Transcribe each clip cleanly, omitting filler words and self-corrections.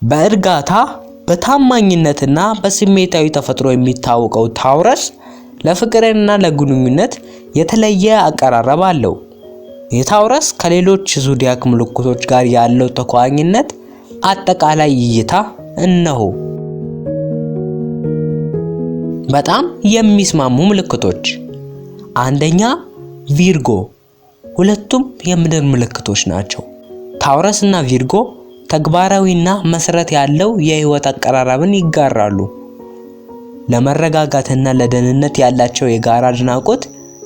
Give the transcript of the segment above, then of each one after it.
በእርጋታ በታማኝነትና በስሜታዊ ተፈጥሮ የሚታወቀው ታውረስ ለፍቅርና ለግንኙነት የተለየ አቀራረብ አለው። የታውረስ ከሌሎች ዞዲያክ ምልክቶች ጋር ያለው ተቆራኝነት አጠቃላይ እይታ እነሆ። በጣም የሚስማሙ ምልክቶች። አንደኛ ቪርጎ፣ ሁለቱም የምድር ምልክቶች ናቸው። ታውረስ እና ቪርጎ ተግባራዊና መሰረት ያለው የህይወት አቀራረብን ይጋራሉ። ለመረጋጋትና ለደህንነት ያላቸው የጋራ አድናቆት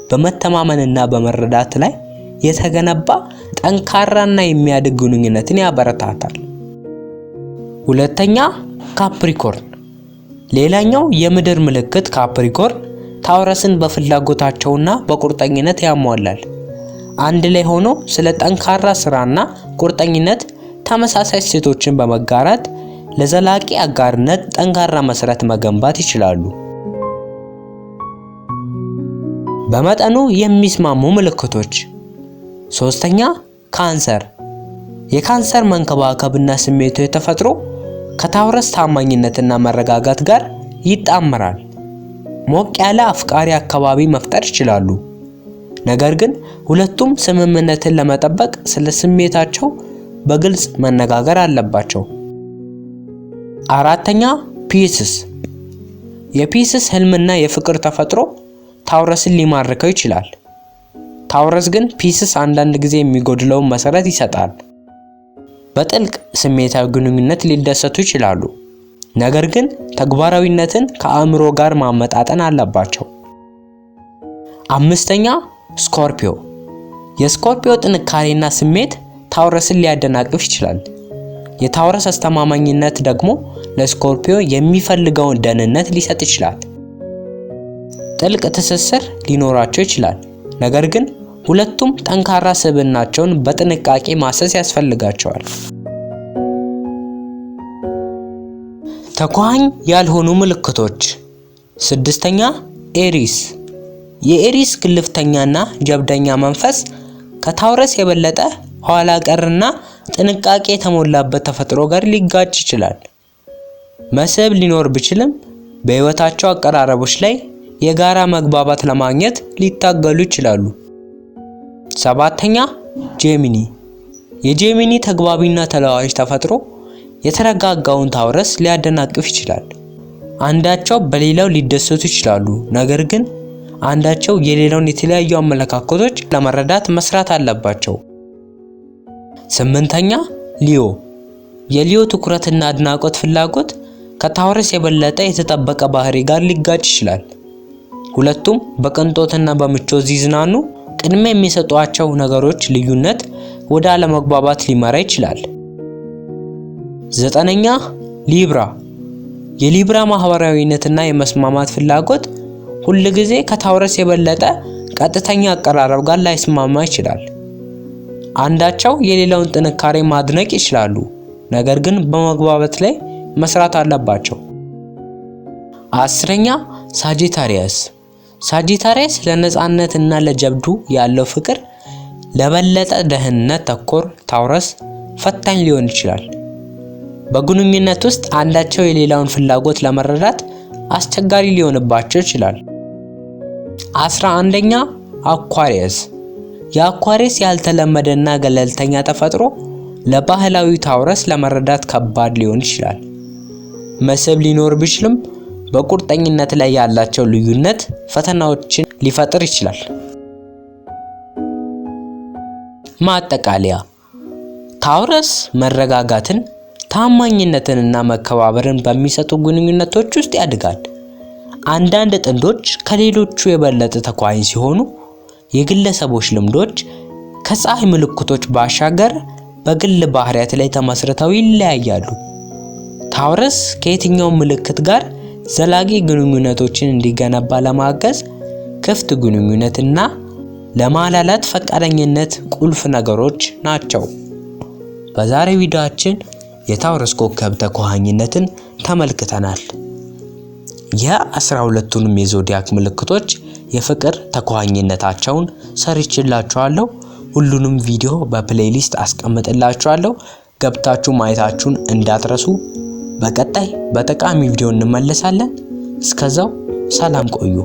በመተማመንና በመረዳት ላይ የተገነባ ጠንካራና የሚያድግ ግንኙነትን ያበረታታል። ሁለተኛ ካፕሪኮርን፣ ሌላኛው የምድር ምልክት ካፕሪኮርን ታውረስን በፍላጎታቸውና በቁርጠኝነት ያሟላል። አንድ ላይ ሆኖ ስለ ጠንካራ ስራና ቁርጠኝነት ተመሳሳይ እሴቶችን በመጋራት ለዘላቂ አጋርነት ጠንካራ መሰረት መገንባት ይችላሉ። በመጠኑ የሚስማሙ ምልክቶች። ሶስተኛ ካንሰር፣ የካንሰር መንከባከብና ስሜቱ የተፈጥሮ ከታውረስ ታማኝነትና መረጋጋት ጋር ይጣመራል። ሞቅ ያለ አፍቃሪ አካባቢ መፍጠር ይችላሉ። ነገር ግን ሁለቱም ስምምነትን ለመጠበቅ ስለ ስሜታቸው በግልጽ መነጋገር አለባቸው። አራተኛ ፒስስ፣ የፒስስ ህልምና የፍቅር ተፈጥሮ ታውረስን ሊማርከው ይችላል። ታውረስ ግን ፒስስ አንዳንድ ጊዜ የሚጎድለውን መሰረት ይሰጣል። በጥልቅ ስሜታዊ ግንኙነት ሊደሰቱ ይችላሉ፣ ነገር ግን ተግባራዊነትን ከአእምሮ ጋር ማመጣጠን አለባቸው። አምስተኛ ስኮርፒዮ፣ የስኮርፒዮ ጥንካሬና ስሜት ታውረስን ሊያደናቅፍ ይችላል። የታውረስ አስተማማኝነት ደግሞ ለስኮርፒዮ የሚፈልገውን ደህንነት ሊሰጥ ይችላል። ጥልቅ ትስስር ሊኖራቸው ይችላል፣ ነገር ግን ሁለቱም ጠንካራ ስብዕናቸውን በጥንቃቄ ማሰስ ያስፈልጋቸዋል። ተኳኋኝ ያልሆኑ ምልክቶች። ስድስተኛ ኤሪስ፣ የኤሪስ ግልፍተኛና ጀብደኛ መንፈስ ከታውረስ የበለጠ ኋላ ቀርና ጥንቃቄ የተሞላበት ተፈጥሮ ጋር ሊጋጭ ይችላል። መስህብ ሊኖር ቢችልም በህይወታቸው አቀራረቦች ላይ የጋራ መግባባት ለማግኘት ሊታገሉ ይችላሉ። ሰባተኛ ጄሚኒ፣ የጄሚኒ ተግባቢና ተለዋዋጭ ተፈጥሮ የተረጋጋውን ታውረስ ሊያደናቅፍ ይችላል። አንዳቸው በሌላው ሊደሰቱ ይችላሉ፣ ነገር ግን አንዳቸው የሌላውን የተለያዩ አመለካከቶች ለመረዳት መስራት አለባቸው። ስምንተኛ ሊዮ፣ የሊዮ ትኩረትና አድናቆት ፍላጎት ከታውረስ የበለጠ የተጠበቀ ባህሪ ጋር ሊጋጭ ይችላል። ሁለቱም በቅንጦትና በምቾት ሲዝናኑ ቅድሚያ የሚሰጧቸው ነገሮች ልዩነት ወደ አለመግባባት ሊመራ ይችላል። ዘጠነኛ ሊብራ፣ የሊብራ ማህበራዊነትና የመስማማት ፍላጎት ሁልጊዜ ከታውረስ የበለጠ ቀጥተኛ አቀራረብ ጋር ላይስማማ ይችላል። አንዳቸው የሌላውን ጥንካሬ ማድነቅ ይችላሉ፣ ነገር ግን በመግባባት ላይ መስራት አለባቸው። አስረኛ ሳጂታሪየስ፣ ሳጂታሪየስ ለነጻነትና ለጀብዱ ያለው ፍቅር ለበለጠ ደህንነት ተኮር ታውረስ ፈታኝ ሊሆን ይችላል። በግንኙነት ውስጥ አንዳቸው የሌላውን ፍላጎት ለመረዳት አስቸጋሪ ሊሆንባቸው ይችላል። 11ኛ አኳሪየስ፣ የአኳሪየስ ያልተለመደና ገለልተኛ ተፈጥሮ ለባህላዊ ታውረስ ለመረዳት ከባድ ሊሆን ይችላል። መስህብ ሊኖር ቢችልም በቁርጠኝነት ላይ ያላቸው ልዩነት ፈተናዎችን ሊፈጥር ይችላል። ማጠቃለያ፣ ታውረስ መረጋጋትን፣ ታማኝነትንና መከባበርን በሚሰጡ ግንኙነቶች ውስጥ ያድጋል። አንዳንድ ጥንዶች ከሌሎቹ የበለጠ ተኳኋኝ ሲሆኑ፣ የግለሰቦች ልምዶች ከፀሐይ ምልክቶች ባሻገር በግል ባህሪያት ላይ ተመስርተው ይለያያሉ። ታውረስ ከየትኛው ምልክት ጋር ዘላቂ ግንኙነቶችን እንዲገነባ ለማገዝ ክፍት ግንኙነትና ለማላላት ፈቃደኝነት ቁልፍ ነገሮች ናቸው። በዛሬው ቪዲዮአችን የታውረስ ኮከብ ተኳኋኝነትን ተመልክተናል። የ12ቱንም የዞዲያክ ምልክቶች የፍቅር ተኳኋኝነታቸውን ሰርችላችኋለሁ። ሁሉንም ቪዲዮ በፕሌሊስት አስቀምጥላችኋለሁ። ገብታችሁ ማየታችሁን እንዳትረሱ። በቀጣይ በጠቃሚ ቪዲዮ እንመለሳለን። እስከዛው ሰላም ቆዩ።